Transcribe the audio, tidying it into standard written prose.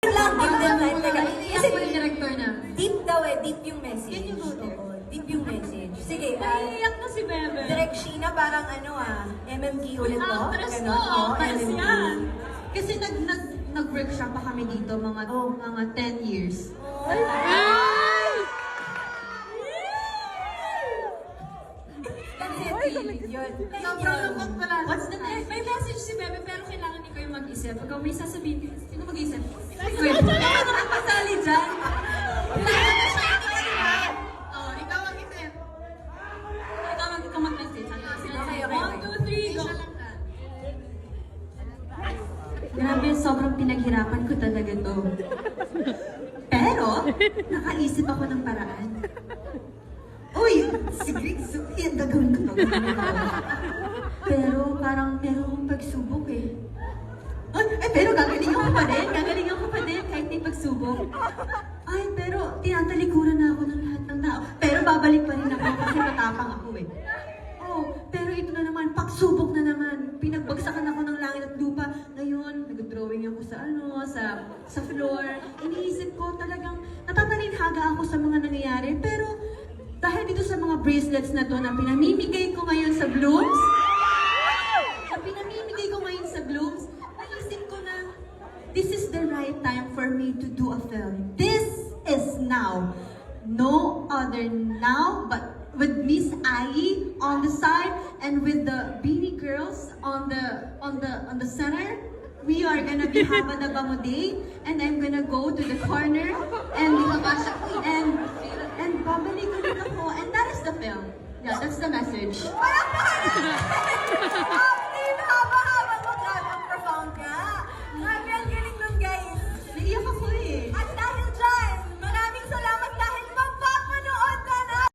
lang, give them time. Teka, Iiyak kasi ko yung director na. deep daw eh, deep yung message. Can you go there? Oo, deep yung message. Sige, Naiiyak na si Bebe. Direct Sheena, parang ano MMK ulit to. Actress to, Ganon, oo, actress MMK. yan. Kasi nag-workshop pa kami dito mga 10 years. That's it, yun. Sobrang lungkot pala. What's the next? May message si Bebe pero kailangan ikaw yung mag-isip. Pag may sasabihin ka, sino mag-isip? Wait, ikaw na magpasali dyan. Oh, ikaw mag-isip. Ikaw mag-message. Okay. 1, 2, 3, go! Grabe, sobrang pinaghirapan ko talaga to. Pero, nakaisip ako ng paraan. Uy, si Greg Sophie, ang gagawin ko to. Pero parang meron akong pagsubok eh. Pero gagalingan ko pa din, kahit may pagsubok. Ay, pero tinatalikuran na ako ng lahat ng tao. Pero babalik pa rin ako kasi matapang ako eh. Oh, pero ito na naman, pagsubok na naman. Pinagbagsakan ako ng langit at lupa. Ngayon, nag-drawing ako sa floor. Iniisip ko talagang natatalinhaga ako sa mga nangyayari. Pero dahil dito sa mga bracelets na to na pinamimigay ko ngayon sa Blooms, naisip ko na this is the right time for me to do a film. This is now. No other now but with Miss Ai on the side and with the Beanie Girls on the center. We are gonna be Haba na Bango Day, and I'm gonna go to the corner and babalik ulit ako, and that is the film. Yeah, that's the message.